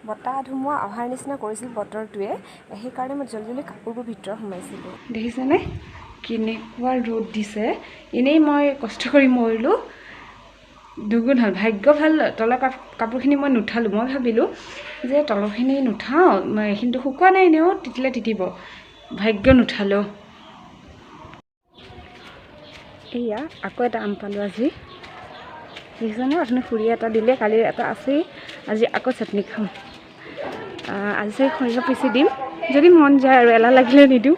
বতাহ ধুমুহা অহাৰ নিচিনা কৰিছিল বতৰটোৱে, সেইকাৰণে মই জলদি কাপোৰবোৰ ভিতৰত সোমাইছিলোঁ। দেখিছেনে কেনেকুৱা ৰ'দ দিছে, এনেই মই কষ্ট কৰি মৰিলোঁ, দুগুণ হ'ল। ভাগ্য ভাল তলৰ কাপোৰখিনি মই নুঠালোঁ। মই ভাবিলোঁ যে তলৰখিনি নুঠাওঁ, এইখিনিতো শুকোৱা নাই, এনেও তিতিলে তিতিব, ভাগ্য নুঠালোঁ। এয়া আকৌ এটা আম পালোঁ আজি, দেখিছেনে? অথনি খুৰীয়ে এটা দিলে, কালিৰ এটা আছেই, আজি আকৌ চাটনি খাম। আজি চাগে সৰিয়হ পিচি দিম, যদি মন যায় আৰু, এলাহ লাগিলে নিদিওঁ।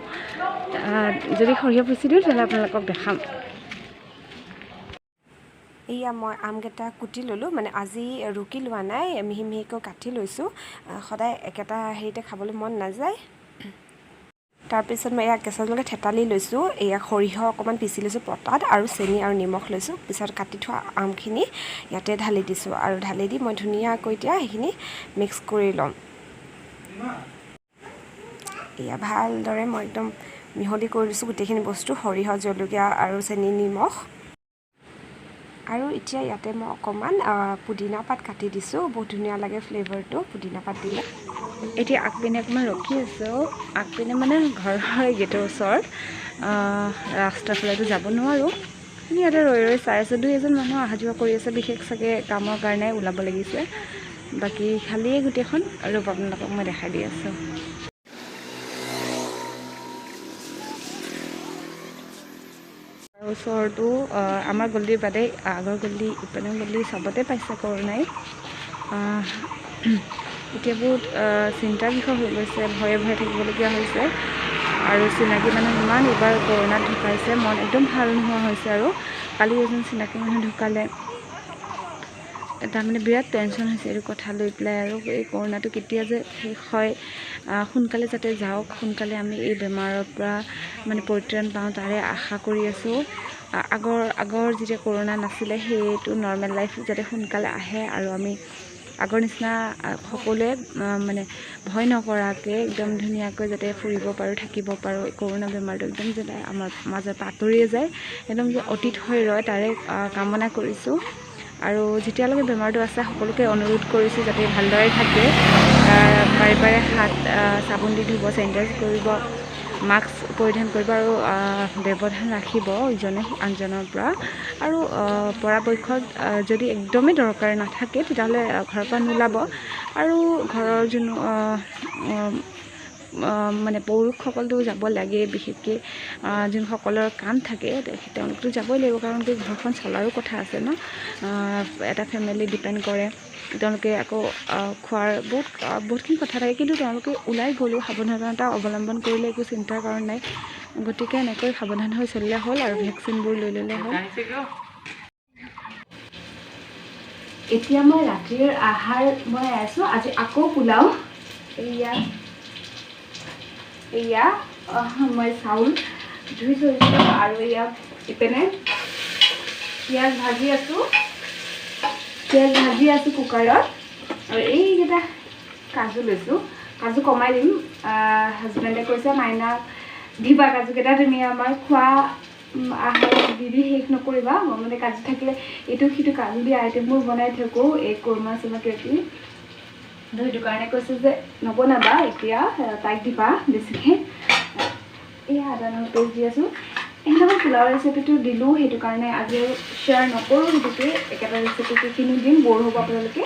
যদি সৰিয়হ পিচি দিওঁ তেতিয়াহ'লে আপোনালোকক দেখাম। এয়া মই আমকেইটা কুটি ল'লোঁ, মানে আজি ৰুকি লোৱা নাই, মিহি মিহিকৈ কাটি লৈছোঁ। সদায় একেটা হেৰিতে খাবলৈ মন নাযায়। তাৰপিছত মই এয়া কেঁচা জলকীয়া থেতালি লৈছোঁ, এয়া সৰিয়হ অকণমান পিচি লৈছোঁ পটাত, আৰু চেনি আৰু নিমখ লৈছোঁ। পিছত কাটি থোৱা আমখিনি ইয়াতে ঢালি দিছোঁ, আৰু ঢালি দি মই ধুনীয়াকৈ এতিয়া সেইখিনি মিক্স কৰি ল'ম। এয়া ভালদৰে মই একদম মিহলি কৰি দিছোঁ গোটেইখিনি বস্তু, সৰিয়হ, জলকীয়া আৰু চেনি নিমখ। আৰু এতিয়া ইয়াতে মই অকণমান পুদিনা পাত কাটি দিছোঁ, বহুত ধুনীয়া লাগে ফ্লেভাৰটো পুদিনা পাত দিলে। এতিয়া আগপিনে অকণমান ৰখি আছোঁ, আগপিনে মানে ঘৰৰ গেটৰ ওচৰত, ৰাস্তাৰ ফালেতো যাব নোৱাৰোঁ, ইয়াতে ৰৈ ৰৈ চাই আছোঁ। 2-এজন মানুহ অহা যোৱা কৰি আছে, বিশেষ চাগে কামৰ কাৰণে ওলাব লাগিছে, বাকী খালিয়ে গোটেইখন। আৰু আপোনালোকক মই দেখাই দি আছোঁ। ওচৰতো আমাৰ গলিৰ বাদে আগৰ গলি, ইপানৰ গলি চবতে পাইছে কৰোণাই। এতিয়া বহুত চিন্তাৰ বিষয় হৈ গৈছে, ভয়ে ভয়ে থাকিবলগীয়া হৈছে। আৰু চিনাকি মানুহ ইমান এইবাৰ কৰোণাত ঢুকাইছে, মন একদম ভাল নোহোৱা হৈছে। আৰু কালি এজন চিনাকি মানুহ ঢুকালে, তাৰমানে বিৰাট টেনশ্যন হৈছে এইটো কথা লৈ পেলাই। আৰু এই কৰোণাটো কেতিয়া যে শেষ হয়, সোনকালে যাতে যাওক, সোনকালে আমি এই বেমাৰৰ পৰা মানে পৰিত্ৰাণ পাওঁ, তাৰে আশা কৰি আছোঁ। আগৰ যেতিয়া কৰোণা নাছিলে, সেইটো নৰ্মেল লাইফ যাতে সোনকালে আহে, আৰু আমি আগৰ নিচিনা সকলোৱে মানে ভয় নকৰাকৈ একদম ধুনীয়াকৈ যাতে ফুৰিব পাৰোঁ, থাকিব পাৰোঁ। কৰোণা বেমাৰটো একদম যাতে আমাৰ মাজৰ পৰা আঁতৰিয়ে যায়, একদম যে অতীত হৈ ৰয়, তাৰে কামনা কৰিছোঁ। আৰু যেতিয়ালৈকে বেমাৰটো আছে, সকলোকে অনুৰোধ কৰিছোঁ যাতে ভালদৰে থাকে, বাৰে বাৰে হাত চাবোন দি ধুব, চেনিটাইজ কৰিব, মাস্ক পৰিধান কৰিব, আৰু ব্যৱধান ৰাখিব ইজনে আনজনৰ পৰা। আৰু পৰাপক্ষত যদি একদমেই দৰকাৰ নাথাকে, তেতিয়াহ'লে ঘৰৰ পৰা নোলাব। আৰু ঘৰৰ যোন মানে পুৰুষসকলতো যাব লাগে, বিশেষকৈ যোনসকলৰ কাম থাকে তেওঁলোকতো যাবই লাগিব, কাৰণ ঘৰখন চলাৰো কথা আছে ন, এটা ফেমিলি ডিপেণ্ড কৰে। তেওঁলোকে আকৌ খোৱাৰ বহুতখিনি কথা থাকে, কিন্তু তেওঁলোকে ওলাই গ'লেও সাৱধানতা অৱলম্বন কৰিলে একো চিন্তাৰ কাৰণ নাই। গতিকে এনেকৈ সাৱধান হৈ চলিলে হ'ল, আৰু ভেকচিনবোৰ লৈ ল'লে হ'ল। এতিয়া মই ৰাতিৰ আহাৰ বনাই আছোঁ, আজি আকৌ পোলাও। এয়া মই চাউল ধুই থৈছোঁ, আৰু এয়া ইপিনে পিঁয়াজ ভাজি আছোঁ কুকাৰত। আৰু এইকেইটা কাজু লৈছোঁ, কাজু কমাই দিম। হাজবেণ্ডে কৈছে মাইনাক দিবা কাজুকেইটা, তুমি আমাৰ খোৱা আহাৰ দি শেষ নকৰিবা। মই মানে কাজু থাকিলে এইটো সিটো কাজু দি আইটেমবোৰ বনাই থাকোঁ, এই কোৰমা চোৰমা কিবাকিবি। সেইটো কাৰণে কৈছে যে নবনাবা এতিয়া, তাইক দিবা বেছিকৈ। এয়া আদা নহৰু পেষ্ট দি আছোঁ। সেইদিনাখন পোলাও ৰেচিপিটো দিলোঁ, সেইটো কাৰণে আজি আৰু শ্বেয়াৰ নকৰোঁ। সেইটোকে একেটা ৰেচিপিখিনি দিম, বৰ হ'ব আপোনালোকে,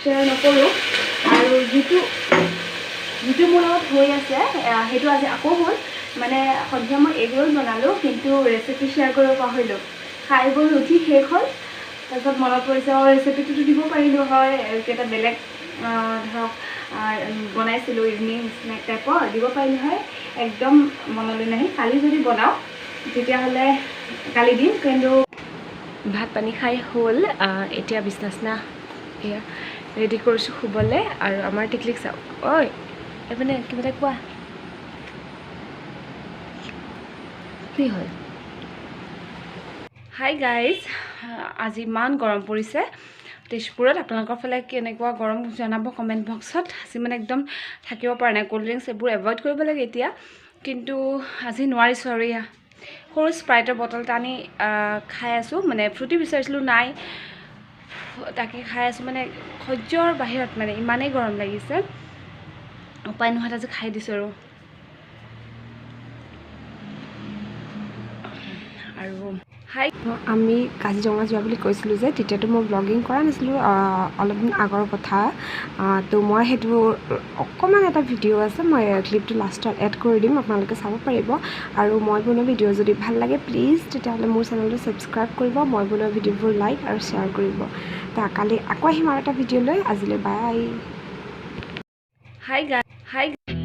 শ্বেয়াৰ নকৰোঁ। আৰু যিটো মোৰ লগত হৈ আছে, সেইটো আজি আকৌ হ'ল। মানে সন্ধিয়া মই এগ ৰোল বনালোঁ, কিন্তু ৰেচিপি শ্বেয়াৰ কৰিব পাহৰিলোঁ। খাই বৈ উঠি শেষ হ'ল, তাৰপিছত মনত পৰিছে ৰেচিপিটোতো দিব পাৰিলোঁ হয়, এটা বেলেগ ধৰক বনাইছিলোঁ ইভিনিং স্নেক টাইপৰ, দিব পাৰিলোঁ হয়, একদম মনলৈ নাহি। কালি যদি বনাওঁ তেতিয়াহ'লে কালি দিম, কিন্তু ভাত পানী খাই হ'ল। এতিয়া বিচনা এয়া ৰেডি কৰিছোঁ শুবলৈ। আৰু আমাৰ টিকলিক চাওক, ঐ এইপিনে কিবা এটা কোৱা, কি হ'ল? হাই গাইজ, আজি ইমান গৰম পৰিছে তেজপুৰত। আপোনালোকৰ ফালে কেনেকুৱা গৰম জনাব কমেণ্ট বক্সত। আজি মানে একদম থাকিব পৰা নাই, ক'ল্ড ড্ৰিংকছ এইবোৰ এভইড কৰিব লাগে এতিয়া, কিন্তু আজি নোৱাৰিছোঁ। আৰু এয়া সৰু স্প্ৰাইটৰ বটল এটা আনি খাই আছোঁ, মানে ফ্ৰুটি বিচাৰিছিলোঁ নাই, তাকে খাই আছোঁ মানে সহ্যৰ বাহিৰত মানে ইমানেই গৰম লাগিছে উপায় নোহোৱাত আজি খাই দিছোঁ আৰু আমি কাজিৰঙা যোৱা বুলি কৈছিলোঁ যে তেতিয়াতো মই ব্লগিং কৰা নাছিলোঁ অলপ দিন আগৰ কথা তো মই সেইটো অকণমান এটা ভিডিঅ' আছে মই ক্লিপটো লাষ্টত এড কৰি দিম আপোনালোকে চাব পাৰিব আৰু মই বনোৱা ভিডিঅ' যদি ভাল লাগে প্লিজ তেতিয়াহ'লে মোৰ চেনেলটো ছাবস্ক্ৰাইব কৰিব মই বনোৱা ভিডিঅ'বোৰ লাইক আৰু শ্বেয়াৰ কৰিব তো কালি আকৌ আহিম আৰু এটা ভিডিঅ' লৈ আজিলৈ বাই হাই